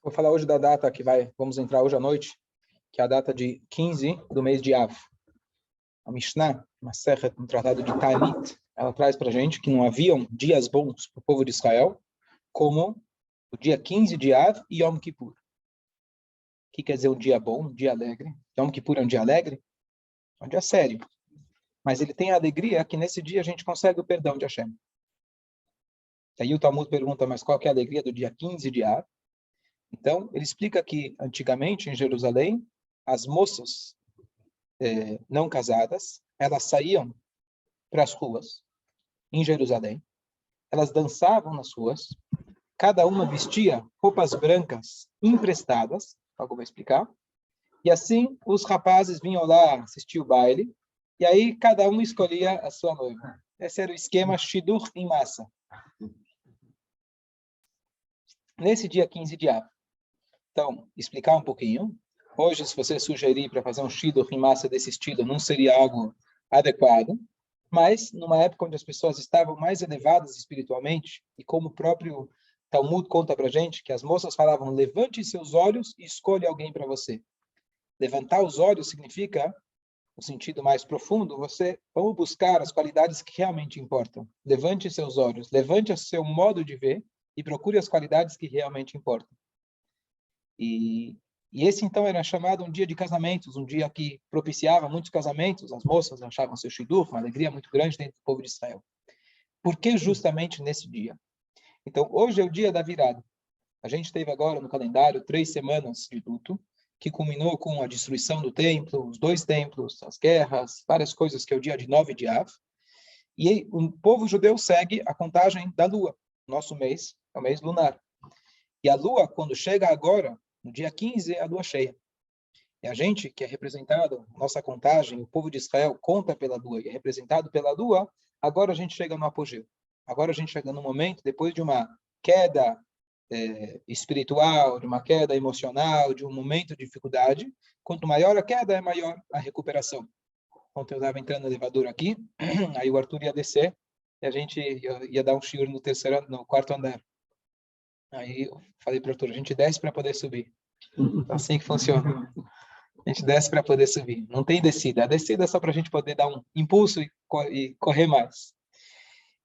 Vou falar hoje da data que vamos entrar hoje à noite, que é a data de 15 do mês de Av. A Mishnah, no tratado de Ta'anit, ela traz para a gente que não haviam dias bons para o povo de Israel, como o dia 15 de Av e Yom Kippur. O que quer dizer um dia bom, um dia alegre? Yom Kippur é um dia alegre? É um dia sério. Mas ele tem a alegria que nesse dia a gente consegue o perdão de Hashem. Aí o Talmud pergunta, mas qual que é a alegria do dia 15 de Av? Então, ele explica que, antigamente, em Jerusalém, as moças não casadas, elas saíam para as ruas, em Jerusalém, elas dançavam nas ruas, cada uma vestia roupas brancas emprestadas, algo vou explicar, e assim os rapazes vinham lá assistir o baile, e aí cada um escolhia a sua noiva. Esse era o esquema Shidduch em massa. Nesse dia 15 de Av. Então, explicar um pouquinho. Hoje, se você sugerir para fazer um shidduch em massa desse estilo, não seria algo adequado. Mas, numa época onde as pessoas estavam mais elevadas espiritualmente, e como o próprio Talmud conta para a gente, que as moças falavam, levante seus olhos e escolha alguém para você. Levantar os olhos significa, no sentido mais profundo, vamos buscar as qualidades que realmente importam. Levante seus olhos, levante o seu modo de ver e procure as qualidades que realmente importam. E esse, então, era chamado um dia de casamentos, um dia que propiciava muitos casamentos. As moças achavam seu shidduch, uma alegria muito grande dentro do povo de Israel. Por que justamente nesse dia? Então, hoje é o dia da virada. A gente teve agora no calendário 3 semanas de luto, que culminou com a destruição do templo, os 2 templos, as guerras, várias coisas, que é o dia de 9 de Av. E o povo judeu segue a contagem da lua. Nosso mês é o mês lunar. E a lua, quando chega agora, no dia 15, é a lua cheia. E a gente, que é representado, nossa contagem, o povo de Israel conta pela lua e é representado pela lua, agora a gente chega no apogeu. Agora a gente chega no momento, depois de uma queda espiritual, de uma queda emocional, de um momento de dificuldade, quanto maior a queda, é maior a recuperação. Ontem eu estava entrando no elevador aqui, aí o Arthur ia descer, e a gente ia dar um shiur no quarto andar. Aí eu falei para o Arthur, a gente desce para poder subir. É assim que funciona. A gente desce para poder subir. Não tem descida. A descida é só para a gente poder dar um impulso e correr mais.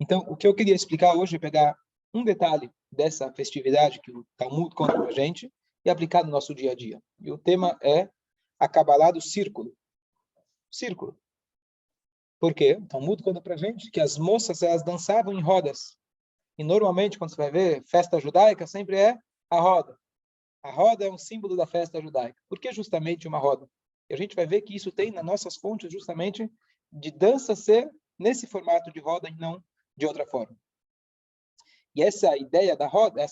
Então, o que eu queria explicar hoje é pegar um detalhe dessa festividade que o Talmud conta para a gente e aplicar no nosso dia a dia. E o tema é a Kabbalah do círculo. Círculo. Por quê? O Talmud conta para a gente que as moças elas dançavam em rodas. E normalmente, quando você vai ver festa judaica, sempre é a roda. A roda é um símbolo da festa judaica. Por que justamente uma roda? E a gente vai ver que isso tem nas nossas fontes justamente de dança ser nesse formato de roda e não de outra forma. E essa ideia da roda,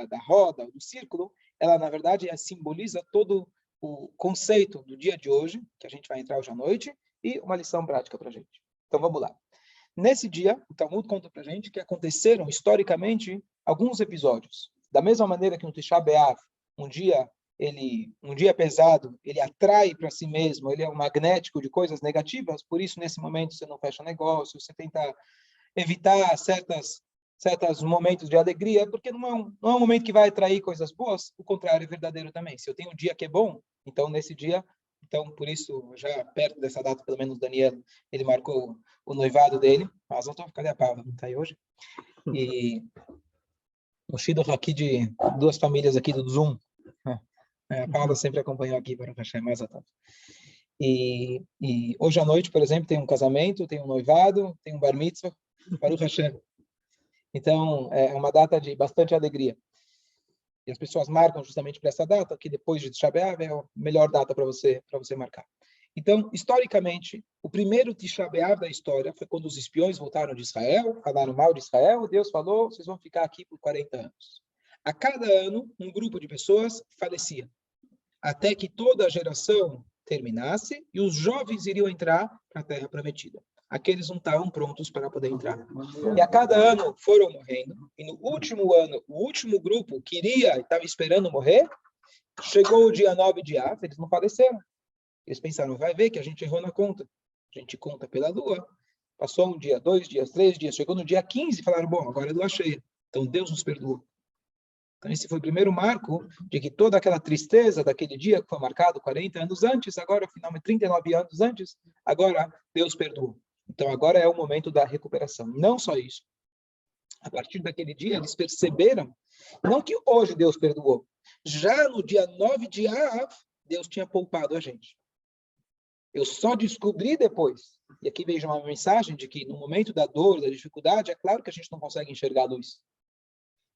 da roda, do círculo, ela na verdade simboliza todo o conceito do dia de hoje, que a gente vai entrar hoje à noite, e uma lição prática para a gente. Então vamos lá. Nesse dia, o Talmud conta para a gente que aconteceram historicamente alguns episódios. Da mesma maneira que no Tisha B'Av, um dia pesado, ele atrai para si mesmo, ele é um magnético de coisas negativas, por isso nesse momento você não fecha negócio, você tenta evitar certos momentos de alegria, porque não é um momento que vai atrair coisas boas, o contrário é verdadeiro também. Se eu tenho um dia que é bom, então nesse dia, então por isso, já perto dessa data, pelo menos Daniel, ele marcou o noivado dele, mas não estou, cadê a Paula? Não está aí hoje? E o shidduch aqui de 2 famílias aqui do Zoom. A Paula sempre acompanhou aqui para o Hashem Mazatov. E hoje à noite, por exemplo, tem um casamento, tem um noivado, tem um bar mitzvah, para o Hashem. Então, é uma data de bastante alegria. E as pessoas marcam justamente para essa data, que depois de Tisha B'Av é a melhor data para você marcar. Então, historicamente, o primeiro Tisha B'Av da história foi quando os espiões voltaram de Israel, falaram mal de Israel, Deus falou, vocês vão ficar aqui por 40 anos. A cada ano, um grupo de pessoas falecia, até que toda a geração terminasse e os jovens iriam entrar para a Terra Prometida. Aqueles não estavam prontos para poder entrar. E a cada ano foram morrendo, e no último ano, o último grupo que estava esperando morrer, chegou o dia 9 de Av, eles não faleceram. Eles pensaram, vai ver que a gente errou na conta. A gente conta pela lua. Passou um dia, 2 dias, 3 dias, chegou no dia 15 e falaram, bom, agora é lua cheia. Então Deus nos perdoou. Então, esse foi o primeiro marco de que toda aquela tristeza daquele dia que foi marcado 40 anos antes, agora, finalmente, 39 anos antes, agora Deus perdoou. Então, agora é o momento da recuperação. Não só isso. A partir daquele dia, eles perceberam, não que hoje Deus perdoou, já no dia 9 de Av, Deus tinha poupado a gente. Eu só descobri depois. E aqui vejo uma mensagem de que no momento da dor, da dificuldade, é claro que a gente não consegue enxergar a luz.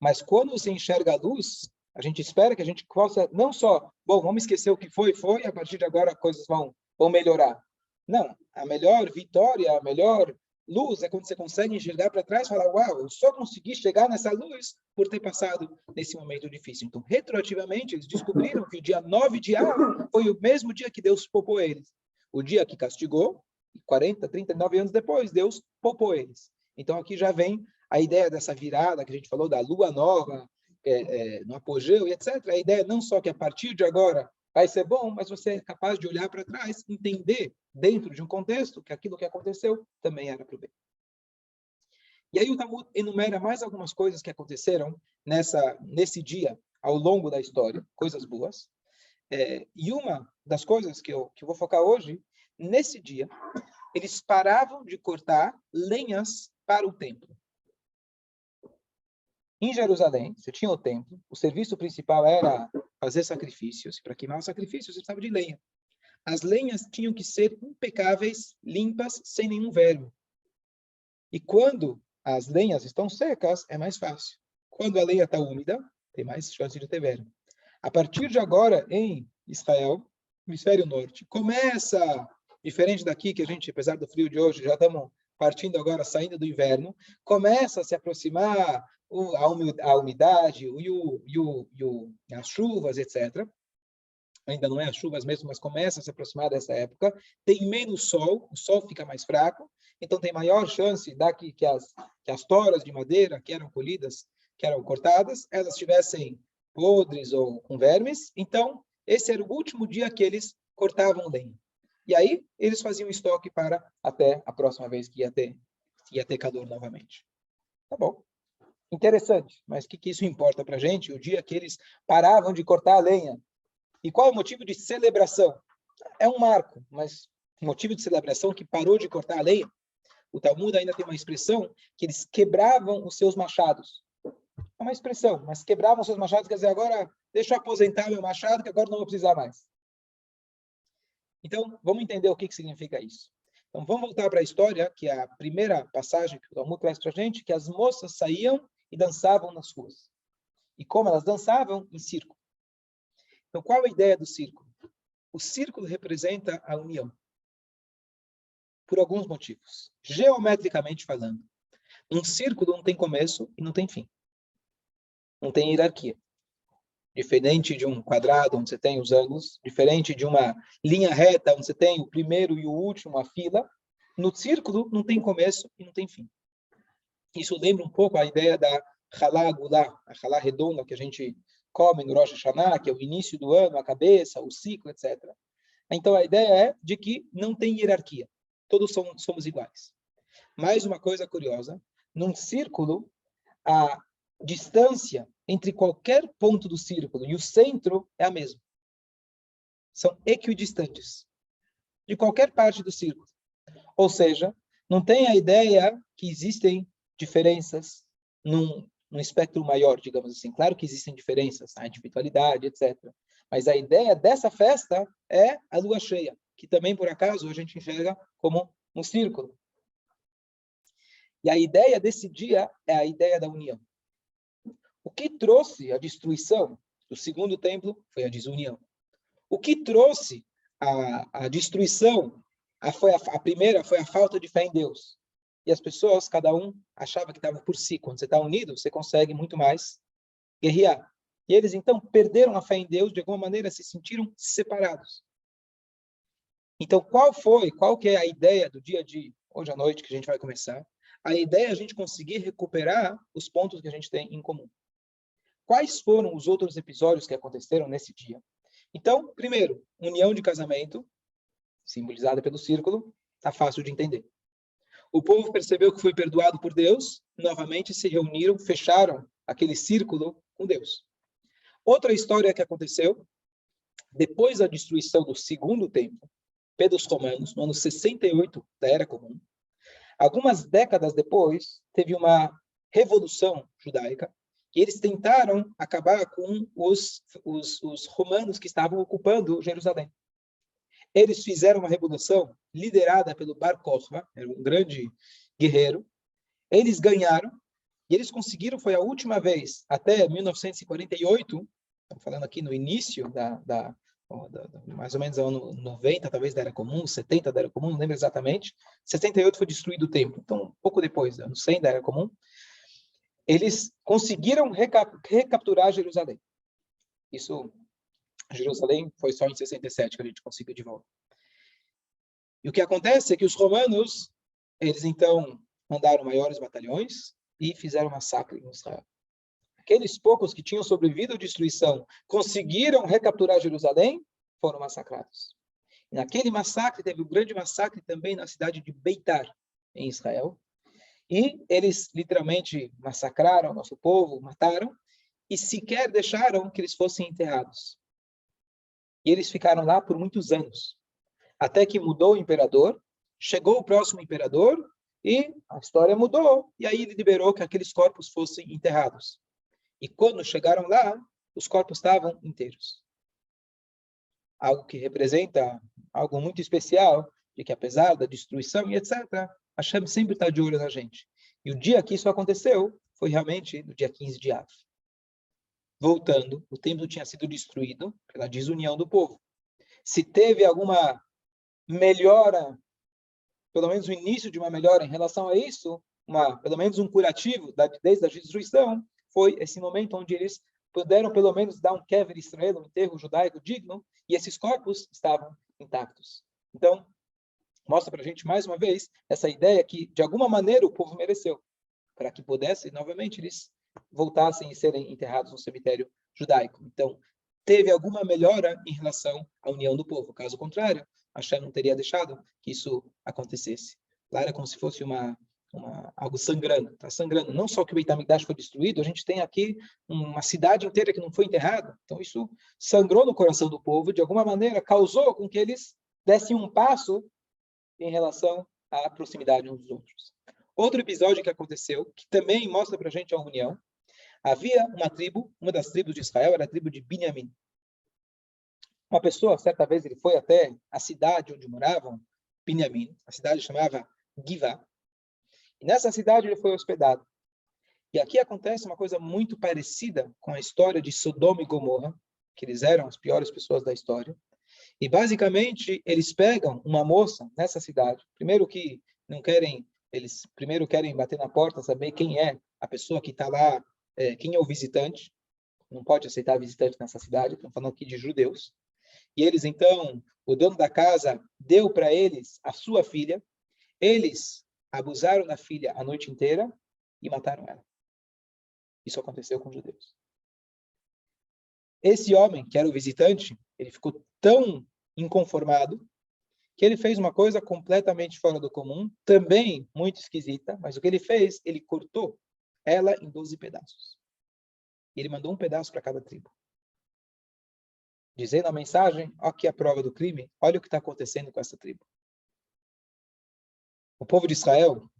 Mas quando você enxerga a luz, a gente espera que a gente possa, não só, bom, vamos esquecer o que foi, e a partir de agora coisas vão melhorar. Não, a melhor vitória, a melhor luz é quando você consegue enxergar para trás e falar, uau, eu só consegui chegar nessa luz por ter passado nesse momento difícil. Então, retroativamente, eles descobriram que o dia 9 de Av foi o mesmo dia que Deus poupou eles. O dia que castigou, 40, 39 anos depois, Deus poupou eles. Então, aqui já vem a ideia dessa virada que a gente falou, da lua nova, no apogeu e etc. A ideia não só que a partir de agora vai ser bom, mas você é capaz de olhar para trás, entender dentro de um contexto que aquilo que aconteceu também era para o bem. E aí o Talmud enumera mais algumas coisas que aconteceram nesse dia, ao longo da história, coisas boas. E uma das coisas que eu vou focar hoje, nesse dia, eles paravam de cortar lenhas para o templo. Em Jerusalém, você tinha o templo, o serviço principal era fazer sacrifícios. Para queimar os sacrifícios, você precisava de lenha. As lenhas tinham que ser impecáveis, limpas, sem nenhum verme. E quando as lenhas estão secas, é mais fácil. Quando a lenha está úmida, tem mais chance de ter verme. A partir de agora, em Israel, hemisfério norte, começa, diferente daqui, que a gente, apesar do frio de hoje, já estamos partindo agora, saindo do inverno, começa a se aproximar a umidade, as chuvas, etc. Ainda não é as chuvas mesmo, mas começa a se aproximar dessa época. Tem menos sol, o sol fica mais fraco, então tem maior chance daqui que as toras de madeira que eram colhidas, que eram cortadas, elas estivessem podres ou com vermes. Então, esse era o último dia que eles cortavam lenha. E aí, eles faziam estoque para até a próxima vez que ia ter calor novamente. Tá bom. Interessante, mas o que isso importa para a gente? O dia que eles paravam de cortar a lenha. E qual é o motivo de celebração? É um marco, mas o motivo de celebração é que parou de cortar a lenha. O Talmud ainda tem uma expressão que eles quebravam os seus machados. É uma expressão, mas quebravam os seus machados, quer dizer, agora deixa eu aposentar meu machado, que agora não vou precisar mais. Então, vamos entender o que significa isso. Então, vamos voltar para a história, que é a primeira passagem que o Talmud traz para a gente, que as moças saíam e dançavam nas ruas. E como elas dançavam? Em círculo. Então, qual a ideia do círculo? O círculo representa a união. Por alguns motivos. Geometricamente falando. Um círculo não tem começo e não tem fim. Não tem hierarquia. Diferente de um quadrado, onde você tem os ângulos, diferente de uma linha reta, onde você tem o primeiro e o último, a fila, no círculo não tem começo e não tem fim. Isso lembra um pouco a ideia da Halá Agulá, a Halá redonda que a gente come no Rosh Hashanah, que é o início do ano, a cabeça, o ciclo, etc. Então, a ideia é de que não tem hierarquia. Todos somos iguais. Mais uma coisa curiosa, num círculo, a distância entre qualquer ponto do círculo e o centro é a mesma. São equidistantes de qualquer parte do círculo. Ou seja, não tem a ideia que existem diferenças num espectro maior, digamos assim. Claro que existem diferenças, a individualidade, etc. Mas a ideia dessa festa é a lua cheia, que também, por acaso, a gente enxerga como um círculo. E a ideia desse dia é a ideia da união. O que trouxe a destruição do segundo templo foi a desunião. O que trouxe a destruição, a primeira foi a falta de fé em Deus. E as pessoas, cada um, achava que estava por si. Quando você está unido, você consegue muito mais guerrear. E eles, então, perderam a fé em Deus, de alguma maneira se sentiram separados. Então, qual que é a ideia do dia de hoje à noite, que a gente vai começar? A ideia é a gente conseguir recuperar os pontos que a gente tem em comum. Quais foram os outros episódios que aconteceram nesse dia? Então, primeiro, união de casamento, simbolizada pelo círculo, está fácil de entender. O povo percebeu que foi perdoado por Deus, novamente se reuniram, fecharam aquele círculo com Deus. Outra história que aconteceu, depois da destruição do segundo templo, pelos romanos, no ano 68 da Era Comum, algumas décadas depois, teve uma revolução judaica, e eles tentaram acabar com os romanos que estavam ocupando Jerusalém. Eles fizeram uma revolução liderada pelo Bar Kokhba, era um grande guerreiro. Eles ganharam, e eles conseguiram, foi a última vez, até 1948, estamos falando aqui no início mais ou menos ano 90, talvez, da Era Comum, 70 da Era Comum, não lembro exatamente. 68 foi destruído o templo, então um pouco depois, ano 100 da Era Comum, eles conseguiram recapturar Jerusalém. Isso, Jerusalém foi só em 67 que a gente conseguiu de volta. E o que acontece é que os romanos, eles então mandaram maiores batalhões e fizeram massacre em Israel. Aqueles poucos que tinham sobrevivido à destruição, conseguiram recapturar Jerusalém, foram massacrados. E naquele massacre, teve um grande massacre também na cidade de Beitar, em Israel. E eles literalmente massacraram o nosso povo, mataram, e sequer deixaram que eles fossem enterrados. E eles ficaram lá por muitos anos, até que mudou o imperador, chegou o próximo imperador, e a história mudou, e aí ele liberou que aqueles corpos fossem enterrados. E quando chegaram lá, os corpos estavam inteiros. Algo que representa algo muito especial, de que apesar da destruição e etc., Hashem sempre está de olho na gente. E o dia que isso aconteceu foi realmente no dia 15 de Av. Voltando, o templo tinha sido destruído pela desunião do povo. Se teve alguma melhora, pelo menos o início de uma melhora em relação a isso, pelo menos um curativo desde a destruição, foi esse momento onde eles puderam pelo menos dar um kever Israel, um enterro judaico digno, e esses corpos estavam intactos. Então, mostra para a gente mais uma vez essa ideia que de alguma maneira o povo mereceu, para que pudesse novamente eles voltassem e serem enterrados no cemitério judaico. Então, teve alguma melhora em relação à união do povo. Caso contrário, Hashem não teria deixado que isso acontecesse. Lá era como se fosse algo sangrando, está sangrando. Não só que o Beit HaMikdash foi destruído, a gente tem aqui uma cidade inteira que não foi enterrada. Então isso sangrou no coração do povo, de alguma maneira causou com que eles dessem um passo em relação à proximidade uns dos outros. Outro episódio que aconteceu, que também mostra para a gente a união, havia uma tribo, uma das tribos de Israel, era a tribo de Binyamin. Uma pessoa, certa vez, ele foi até a cidade onde moravam Binyamin, a cidade chamava Givá, e nessa cidade ele foi hospedado. E aqui acontece uma coisa muito parecida com a história de Sodoma e Gomorra, que eles eram as piores pessoas da história. E basicamente eles pegam uma moça nessa cidade. Primeiro que não querem, eles primeiro querem bater na porta, saber quem é a pessoa que está lá, quem é o visitante. Não pode aceitar visitante nessa cidade. Estamos falando aqui de judeus. E eles então, o dono da casa deu para eles a sua filha. Eles abusaram da filha a noite inteira e mataram ela. Isso aconteceu com os judeus. Esse homem, que era o visitante, ele ficou tão inconformado que ele fez uma coisa completamente fora do comum, também muito esquisita, mas o que ele fez, ele cortou ela em 12 pedaços. Ele mandou um pedaço para cada tribo. Dizendo a mensagem, aqui a prova do crime, olha o que está acontecendo com essa tribo. O povo de Israel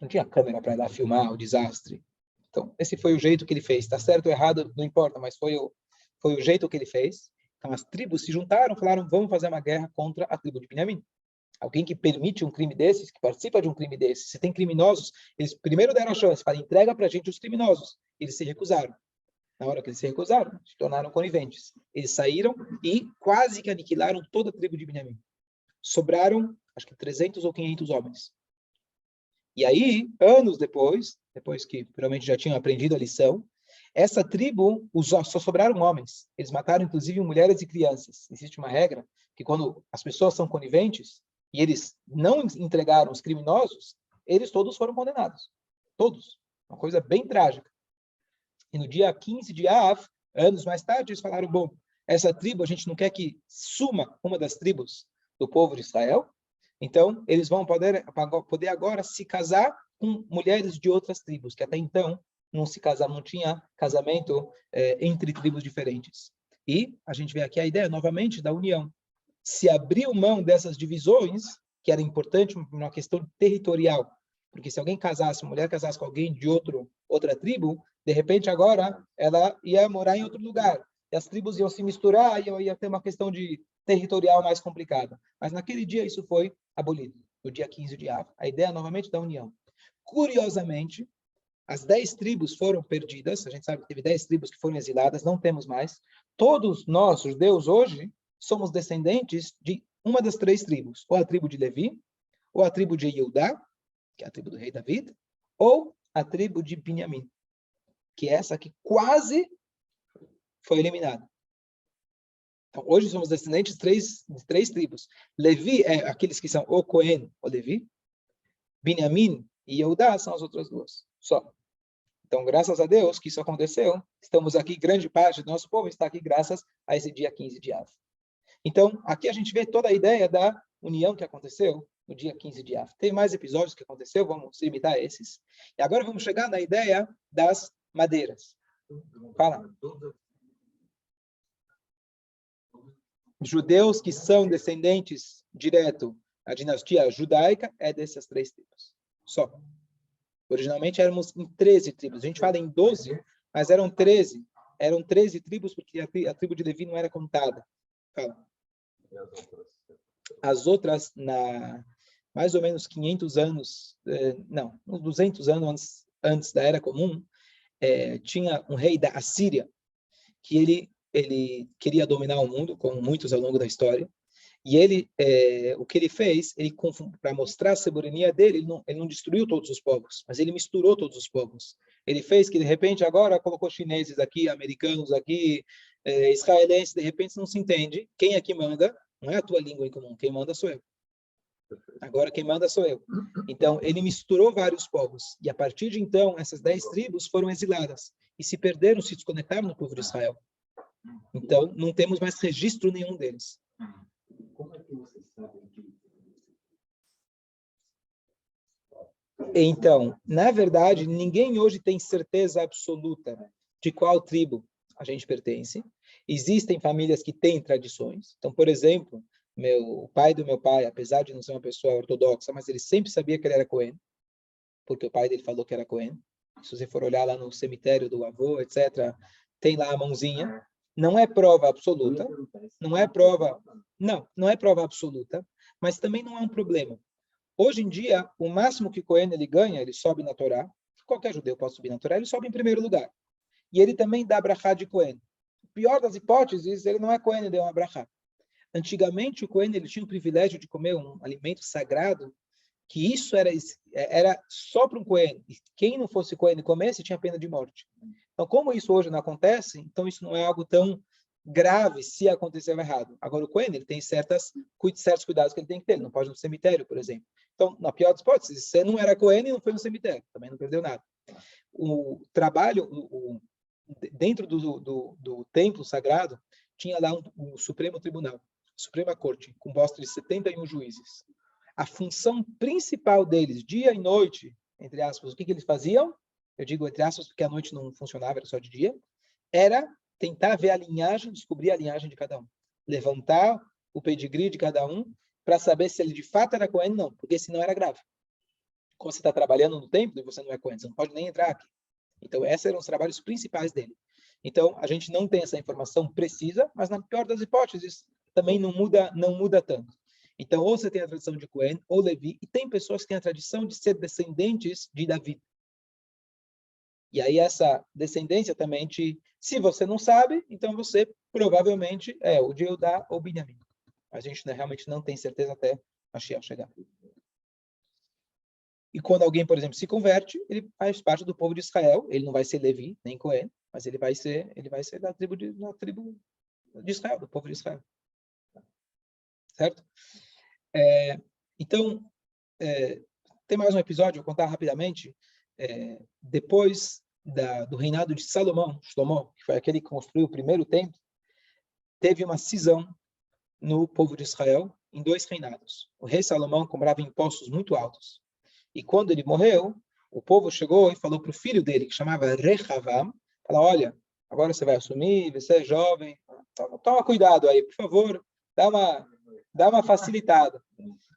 não tinha câmera para ir lá filmar o desastre. Então, esse foi o jeito que ele fez. Está certo ou errado, não importa, mas foi o jeito que ele fez. Então, as tribos se juntaram e falaram, vamos fazer uma guerra contra a tribo de Binyamin. Alguém que permite um crime desses, que participa de um crime desses, se tem criminosos, eles primeiro deram a chance, falaram, entrega para a gente os criminosos. Eles se recusaram. Na hora que eles se recusaram, se tornaram coniventes. Eles saíram e quase que aniquilaram toda a tribo de Binyamin. Sobraram, acho que 300 ou 500 homens. E aí, anos depois que provavelmente já tinham aprendido a lição, essa tribo só sobraram homens. Eles mataram, inclusive, mulheres e crianças. Existe uma regra que quando as pessoas são coniventes e eles não entregaram os criminosos, eles todos foram condenados. Todos. Uma coisa bem trágica. E no dia 15 de Av, anos mais tarde, eles falaram, bom, essa tribo, a gente não quer que suma uma das tribos do povo de Israel, então eles vão poder agora se casar com mulheres de outras tribos, que até então não tinha casamento entre tribos diferentes. E a gente vê aqui a ideia, novamente, da união. Se abriu mão dessas divisões, que era importante uma questão territorial, porque se alguém casasse, uma mulher casasse com alguém de outra tribo, de repente agora ela ia morar em outro lugar. E as tribos iam se misturar e ia ter uma questão de territorial mais complicada. Mas naquele dia isso foi abolido, no dia 15 de Av. A ideia novamente da união. Curiosamente, as 10 tribos foram perdidas, a gente sabe que teve 10 tribos que foram exiladas, não temos mais. Todos nós, judeus, hoje, somos descendentes de uma das 3 tribos, ou a tribo de Levi, ou a tribo de Yehudá, que é a tribo do rei David, ou a tribo de Binyamin, que é essa que quase foi eliminada. Então, hoje somos descendentes de três tribos. Levi é aqueles que são o Cohen, o Levi. Binyamin e Yehudá são as outras duas. Só. Então, graças a Deus que isso aconteceu. Estamos aqui, grande parte do nosso povo está aqui graças a esse dia 15 de Av. Então, aqui a gente vê toda a ideia da união que aconteceu no dia 15 de Av. Tem mais episódios que aconteceu, vamos se limitar a esses. E agora vamos chegar na ideia das madeiras. Fala. Judeus que são descendentes direto da dinastia judaica é dessas 3 tribos. Só. Originalmente éramos em 13 tribos. A gente fala em 12, mas eram 13. Eram 13 tribos porque a tribo de Levi não era contada. Fala. As outras, mais ou menos 500 anos, uns 200 anos antes da Era Comum, tinha um rei da Assíria que ele queria dominar o mundo, como muitos ao longo da história, e o que ele fez, para mostrar a soberania dele, ele não destruiu todos os povos, mas ele misturou todos os povos. Ele fez que, de repente, agora colocou chineses aqui, americanos aqui, israelenses, de repente não se entende. Quem aqui manda? Não é a tua língua em comum, quem manda sou eu. Agora quem manda sou eu. Então, ele misturou vários povos, e a partir de então, essas 10 tribos foram exiladas, e se perderam, se desconectaram do povo de Israel. Então, não temos mais registro nenhum deles. Como é que você sabe que... Então, na verdade, ninguém hoje tem certeza absoluta de qual tribo a gente pertence. Existem famílias que têm tradições. Então, por exemplo, o pai do meu pai, apesar de não ser uma pessoa ortodoxa, mas ele sempre sabia que ele era Cohen, porque o pai dele falou que era Cohen. Se você for olhar lá no cemitério do avô, etc., tem lá a mãozinha. Não é prova absoluta, não é prova absoluta, mas também não é um problema. Hoje em dia, o máximo que Cohen ele ganha, ele sobe na Torá, qualquer judeu pode subir na Torá, ele sobe em primeiro lugar. E ele também dá brachá de Cohen. Pior das hipóteses, ele não é Cohen, ele deu uma brachá. Antigamente, o Cohen ele tinha o privilégio de comer um alimento sagrado, que isso era só para um Cohen. E quem não fosse Cohen e comesse, tinha pena de morte. Então, como isso hoje não acontece, então isso não é algo tão grave se aconteceu errado. Agora, o Cohen, ele tem certos cuidados que ele tem que ter. Ele não pode ir no cemitério, por exemplo. Então, na pior das hipóteses, se você não era Cohen e não foi no cemitério, também não perdeu nada. O trabalho, dentro do templo sagrado, tinha lá um Supremo Tribunal, Suprema Corte, com bosta de 71 juízes. A função principal deles, dia e noite, entre aspas, o que eles faziam? Eu digo entre aspas porque a noite não funcionava, era só de dia, era tentar ver a linhagem, descobrir a linhagem de cada um. Levantar o pedigree de cada um para saber se ele de fato era Cohen ou não, porque senão era grave. Quando você está trabalhando no templo e você não é Cohen, você não pode nem entrar aqui. Então, esses eram os trabalhos principais dele. Então, a gente não tem essa informação precisa, mas na pior das hipóteses, também não muda tanto. Então, ou você tem a tradição de Cohen, ou Levi, e tem pessoas que têm a tradição de ser descendentes de Davi. E aí essa descendência também, se você não sabe, então você provavelmente é o de Eudá ou Binyamin. A gente realmente não tem certeza até Mashiach chegar. E quando alguém, por exemplo, se converte, ele faz parte do povo de Israel. Ele não vai ser Levi, nem Cohen, mas ele vai ser da tribo de Israel, do povo de Israel. Certo? Então, tem mais um episódio, vou contar rapidamente. Depois do reinado de Salomão, Shlomo, que foi aquele que construiu o primeiro templo, teve uma cisão no povo de Israel em 2 reinados. O rei Salomão cobrava impostos muito altos. E quando ele morreu, o povo chegou e falou para o filho dele, que chamava Rehavam, falou, olha, agora você vai assumir, você é jovem, toma cuidado aí, por favor, dá uma facilitada.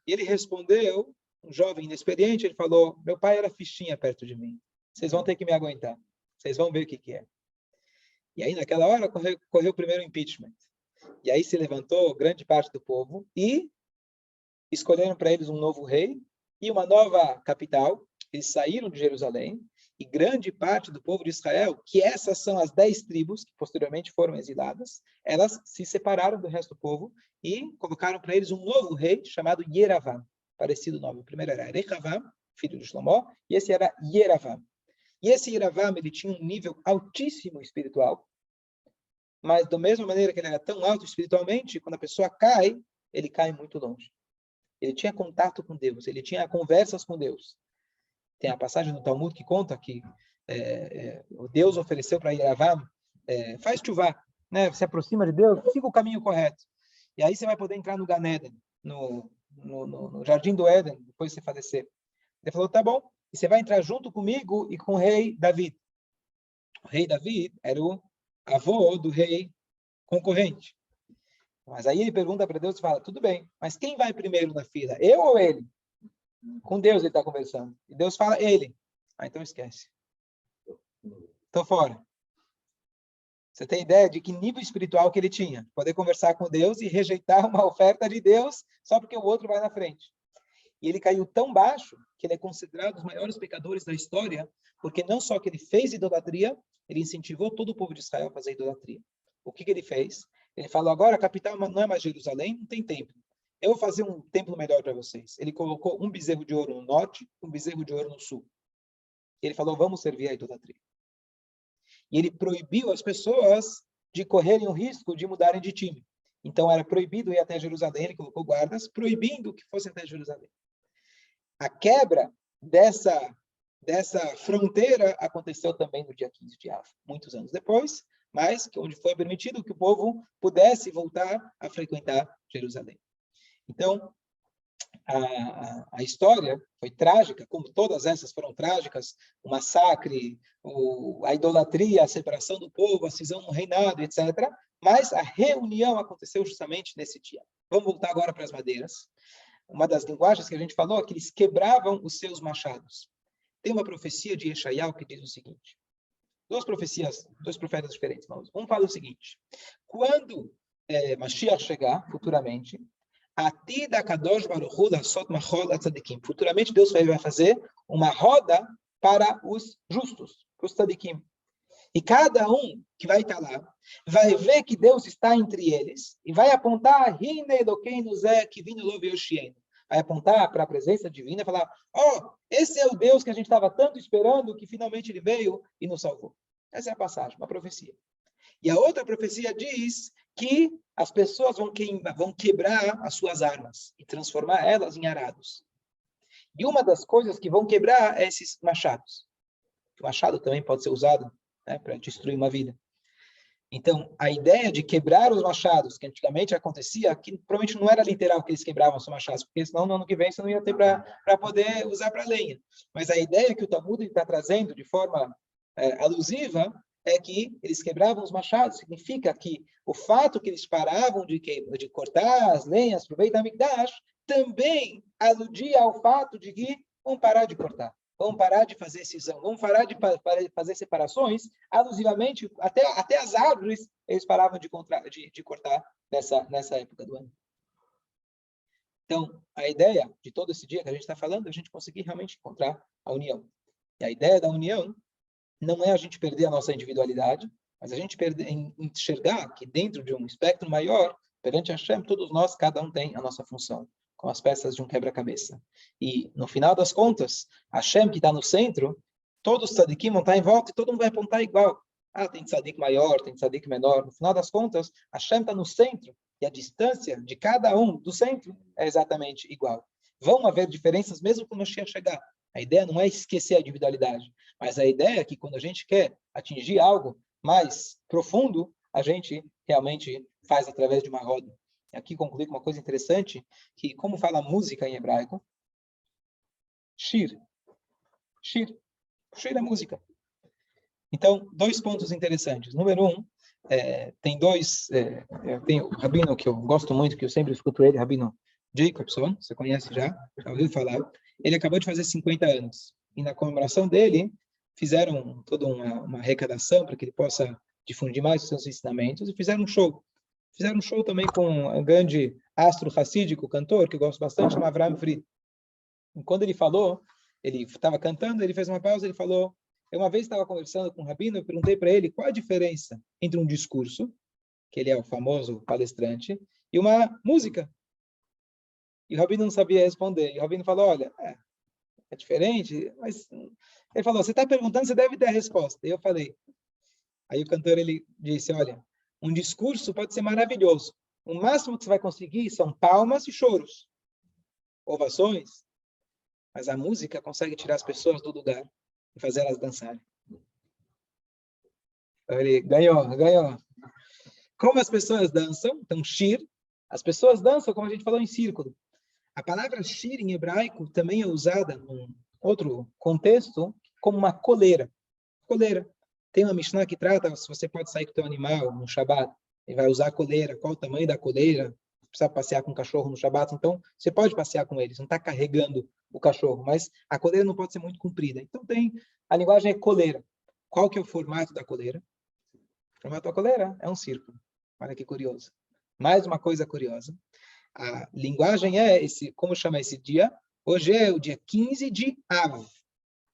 E ele respondeu, um jovem inexperiente, ele falou, meu pai era fichinha perto de mim, vocês vão ter que me aguentar, vocês vão ver o que é. E aí, naquela hora, correu o primeiro impeachment. E aí se levantou grande parte do povo e escolheram para eles um novo rei e uma nova capital. Eles saíram de Jerusalém e grande parte do povo de Israel, que essas são as 10 tribos que posteriormente foram exiladas, elas se separaram do resto do povo e colocaram para eles um novo rei chamado Yeravam. Parecido nome. O primeiro era Rehavam, filho de Shlomo, e esse era Yeravam. E esse Yeravam, ele tinha um nível altíssimo espiritual, mas da mesma maneira que ele era tão alto espiritualmente, quando a pessoa cai, ele cai muito longe. Ele tinha contato com Deus, ele tinha conversas com Deus. Tem a passagem no Talmud que conta que o Deus ofereceu para Yeravam, faz chuvá, né? Se aproxima de Deus, siga o caminho correto. E aí você vai poder entrar no Gan Eden, no Jardim do Éden, depois de você falecer. Ele falou, tá bom, e você vai entrar junto comigo e com o rei David. O rei David era o avô do rei concorrente. Mas aí ele pergunta para Deus e fala, tudo bem, mas quem vai primeiro na fila, eu ou ele? Com Deus ele está conversando. E Deus fala, ele. Ah, então esquece. Estou fora. Você tem ideia de que nível espiritual que ele tinha? Poder conversar com Deus e rejeitar uma oferta de Deus só porque o outro vai na frente. E ele caiu tão baixo que ele é considerado um dos maiores pecadores da história, porque não só que ele fez idolatria, ele incentivou todo o povo de Israel a fazer idolatria. O que ele fez? Ele falou, agora a capital não é mais Jerusalém, não tem templo. Eu vou fazer um templo melhor para vocês. Ele colocou um bezerro de ouro no norte, um bezerro de ouro no sul. Ele falou, vamos servir a idolatria. E ele proibiu as pessoas de correrem o risco de mudarem de time. Então era proibido ir até Jerusalém, ele colocou guardas, proibindo que fossem até Jerusalém. A quebra dessa fronteira aconteceu também no dia 15 de Av, muitos anos depois, mas onde foi permitido que o povo pudesse voltar a frequentar Jerusalém. Então, a história foi trágica, como todas essas foram trágicas, o massacre, a idolatria, a separação do povo, a cisão no reinado, etc. Mas a reunião aconteceu justamente nesse dia. Vamos voltar agora para as madeiras. Uma das linguagens que a gente falou é que eles quebravam os seus machados. Tem uma profecia de Yeshayahu que diz o seguinte, duas profecias, dois profetas diferentes. Um fala o seguinte, quando Mashiach chegar, futuramente, futuramente Deus vai fazer uma roda para os justos, para os tzadikim. E cada um que vai estar lá vai ver que Deus está entre eles e vai apontar vai apontar para a presença divina e falar, esse é o Deus que a gente estava tanto esperando que finalmente ele veio e nos salvou. Essa é a passagem, uma profecia. E a outra profecia diz que as pessoas vão quebrar as suas armas e transformar elas em arados. E uma das coisas que vão quebrar é esses machados. O machado também pode ser usado, né, para destruir uma vida. Então, a ideia de quebrar os machados, que antigamente acontecia, que provavelmente não era literal que eles quebravam os machados, porque senão no ano que vem você não ia ter para poder usar para lenha. Mas a ideia que o Talmud está trazendo de forma alusiva é que eles quebravam os machados. Significa que o fato que eles paravam de cortar as lenhas para o Beit HaMikdash também aludia ao fato de que vão parar de cortar. Vamos parar de fazer cisão, vamos parar de fazer separações, alusivamente, até as árvores eles paravam de cortar nessa época do ano. Então, a ideia de todo esse dia que a gente está falando é a gente conseguir realmente encontrar a união. E a ideia da união não é a gente perder a nossa individualidade, mas a gente enxergar que dentro de um espectro maior, perante Hashem, todos nós, cada um tem a nossa função, com as peças de um quebra-cabeça. E, no final das contas, Hashem, que está no centro, todos os tzadikim vão estar em volta e todo mundo vai apontar igual. Tem tzadik maior, tem tzadik menor. No final das contas, Hashem está no centro e a distância de cada um do centro é exatamente igual. Vão haver diferenças mesmo quando o Mashiach chegar. A ideia não é esquecer a individualidade, mas a ideia é que quando a gente quer atingir algo mais profundo, a gente realmente faz através de uma roda. E aqui concluir com uma coisa interessante, que como fala música em hebraico, shir, Shir. Shir é música. Então, dois pontos interessantes. Número um, tem dois... tem o rabino que eu gosto muito, que eu sempre escuto ele, Rabino Jacobson, você conhece já ouviu falar. Ele acabou de fazer 50 anos. E na comemoração dele, fizeram toda uma arrecadação para que ele possa difundir mais os seus ensinamentos e fizeram um show. Fizeram um show também com um grande astro racídico, cantor, que eu gosto bastante, chama Avraham Fried. E quando ele falou, ele estava cantando, ele fez uma pausa, ele falou... Eu uma vez estava conversando com o rabino, eu perguntei para ele qual a diferença entre um discurso, que ele é o famoso palestrante, e uma música. E o rabino não sabia responder. E o rabino falou, olha, é diferente, mas... Ele falou, você está perguntando, você deve ter a resposta. E eu falei. Aí o cantor, ele disse, olha, um discurso pode ser maravilhoso. O máximo que você vai conseguir são palmas e choros, ovações. Mas a música consegue tirar as pessoas do lugar e fazer elas dançarem. Então ele ganhou. Como as pessoas dançam, então shir, as pessoas dançam como a gente falou em círculo. A palavra shir em hebraico também é usada num outro contexto como uma coleira. Coleira. Tem uma Mishnah que trata se você pode sair com o teu animal no Shabat e vai usar a coleira, qual o tamanho da coleira, precisa passear com o cachorro no Shabat, então você pode passear com eles, não está carregando o cachorro, mas a coleira não pode ser muito comprida. Então a linguagem é coleira. Qual que é o formato da coleira? O formato da coleira é um círculo. Olha que curioso. Mais uma coisa curiosa. A linguagem é como chama esse dia? Hoje é o dia 15 de Av.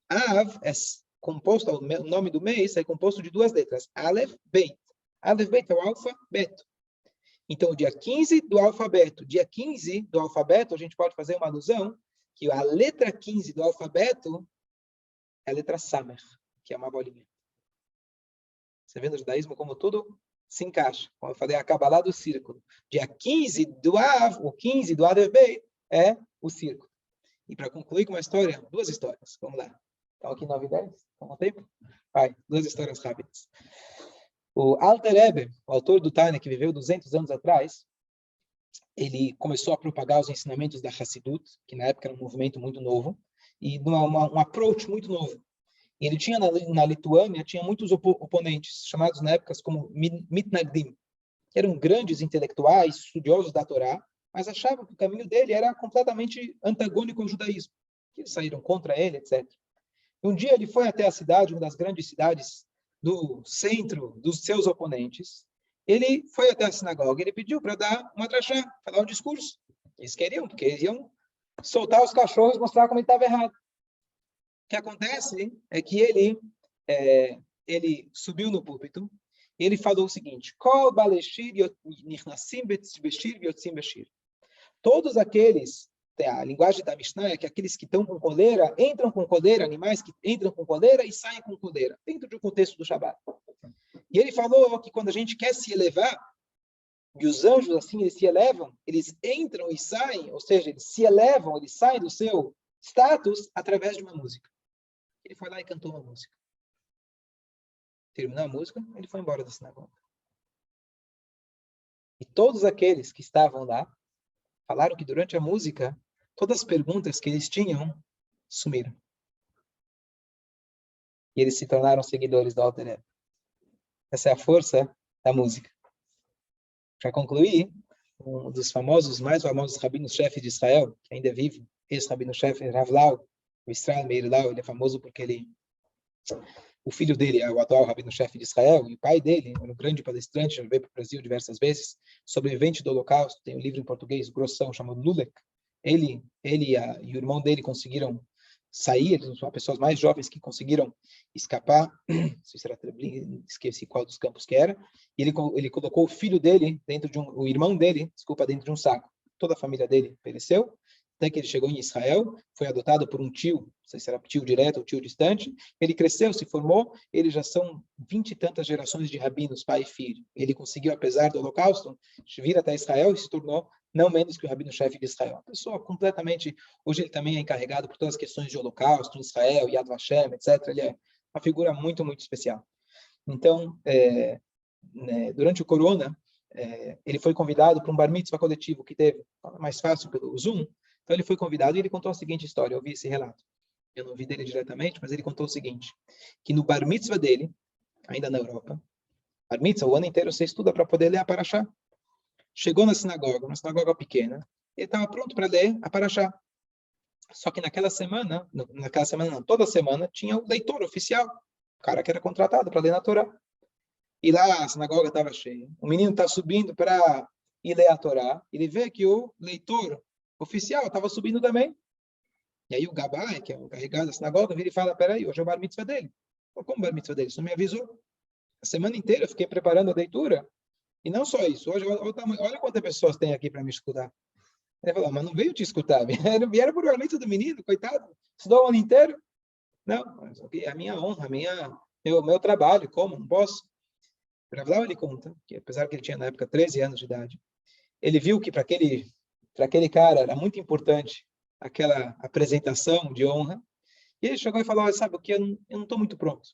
Av é composto, o nome do mês é composto de duas letras, Aleph, Beit. Aleph, Beit é o alfabeto. Então, o dia 15 do alfabeto. Dia 15 do alfabeto, a gente pode fazer uma alusão que a letra 15 do alfabeto é a letra Samer, que é uma bolinha. Você vê no judaísmo como tudo se encaixa. Como eu falei, a Kabbalah do círculo. Dia 15 do Av, o 15 do Aleph Beit, é o círculo. E para concluir com uma história, duas histórias. Vamos lá. Estão aqui 9 e 10? Estão com tempo? Vai, duas histórias rápidas. O Alter Rebbe, o autor do Tânia, que viveu 200 anos atrás, ele começou a propagar os ensinamentos da Hassidut, que na época era um movimento muito novo, e um approach muito novo. E ele tinha na Lituânia, tinha muitos oponentes, chamados na época como Mitnagdim, que eram grandes intelectuais, estudiosos da Torá, mas achavam que o caminho dele era completamente antagônico ao judaísmo. Que eles saíram contra ele, etc. Um dia ele foi até a cidade, uma das grandes cidades do centro dos seus oponentes. Ele foi até a sinagoga, ele pediu para dar uma drachá, para dar um discurso. Eles queriam, porque eles iam soltar os cachorros e mostrar como ele estava errado. O que acontece é que ele subiu no púlpito e ele falou o seguinte: todos aqueles, a linguagem da Mishnah é que aqueles que estão com coleira, entram com coleira, animais que entram com coleira e saem com coleira, dentro do contexto do Shabat. E ele falou que quando a gente quer se elevar, e os anjos assim eles se elevam, eles entram e saem, ou seja, eles se elevam, eles saem do seu status através de uma música. Ele foi lá e cantou uma música. Terminou a música, ele foi embora da sinagoga. E todos aqueles que estavam lá falaram que durante a música, todas as perguntas que eles tinham sumiram. E eles se tornaram seguidores do Alter Rebbe. Essa é a força da música. Para concluir, um dos mais famosos rabinos-chefe de Israel, que ainda vive, ex-rabino-chefe Rav Lau, o Israel Meir Lau, ele é famoso porque o filho dele é o atual rabino-chefe de Israel, e o pai dele era um grande palestrante, já veio para o Brasil diversas vezes, sobrevivente do Holocausto, tem um livro em português grossão chamado Lulek. Ele e o irmão dele conseguiram sair, eles são pessoas mais jovens que conseguiram escapar, se será Treblin, esqueci qual dos campos que era, e ele colocou o filho dele o irmão dele, dentro de um saco. Toda a família dele pereceu, até que ele chegou em Israel, foi adotado por um tio, não sei se era tio direto ou tio distante, ele cresceu, se formou, eles já são 20 e tantas gerações de rabinos, pai e filho. Ele conseguiu, apesar do Holocausto, vir até Israel e se tornou não menos que o rabino-chefe de Israel. Uma pessoa completamente, hoje ele também é encarregado por todas as questões de Holocausto em Israel, Yad Vashem, etc. Ele é uma figura muito, muito especial. Então, durante o Corona, ele foi convidado para um bar mitzvah coletivo que teve, mais fácil pelo Zoom. Então ele foi convidado e ele contou a seguinte história, eu vi esse relato. eu não vi dele diretamente, mas ele contou o seguinte, que no bar mitzvah dele, ainda na Europa, bar mitzvah, o ano inteiro você estuda para poder ler a Parashá. Chegou na sinagoga, uma sinagoga pequena, ele estava pronto para ler a Parashá. Só que naquela semana não, toda semana tinha o leitor oficial, o cara que era contratado para ler na Torá. E lá a sinagoga estava cheia. O menino está subindo para ir ler a Torá, ele vê que o leitor oficial estava subindo também. E aí o Gabai, que é o carregado da sinagoga, vira e fala, peraí, hoje é o bar mitzvah dele. Como o bar mitzvah dele? Você não me avisou. A semana inteira eu fiquei preparando a leitura. E não só isso. Hoje, olha quantas pessoas tem aqui para me escutar. Ele falou, mas não veio te escutar. Vieram por bar mitzvah do menino, coitado. Estudou o ano inteiro. Não, mas a minha honra, meu trabalho, como? Não posso. Ravlau, ele conta que, apesar que ele tinha na época 13 anos de idade, ele viu que para aquele cara era muito importante aquela apresentação de honra. E ele chegou e falou, sabe o que, eu não estou muito pronto.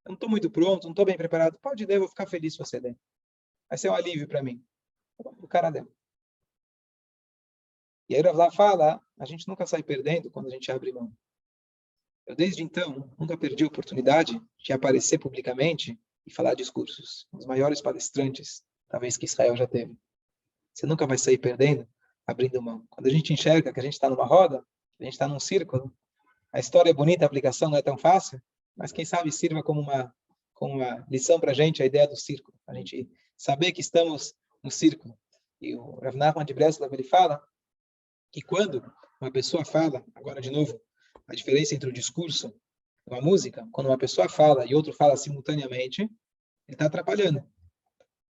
Eu não estou muito pronto, não estou bem preparado. Pode ler, eu vou ficar feliz se você ler. Vai ser um alívio para mim. O cara deu. E aí o Ravlau fala, a gente nunca sai perdendo quando a gente abre mão. Eu, desde então, nunca perdi a oportunidade de aparecer publicamente e falar discursos. Os maiores palestrantes, talvez, que Israel já teve. Você nunca vai sair perdendo abrindo mão. Quando a gente enxerga que a gente está numa roda, a gente está num círculo, a história é bonita, a aplicação não é tão fácil, mas quem sabe sirva como uma lição para a gente, a ideia do círculo. A gente saber que estamos no círculo. E o Rav Nachman de Breslov, ele fala que quando uma pessoa fala, agora de novo, a diferença entre o discurso e uma música, quando uma pessoa fala e outro fala simultaneamente, ele está atrapalhando.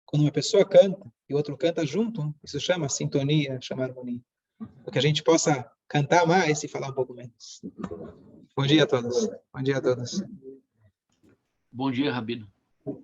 Quando uma pessoa canta e outro canta junto, isso chama sintonia, chama harmonia. Para que a gente possa cantar mais e falar um pouco menos. Bom dia a todos. Bom dia a todos. Bom dia, Rabino.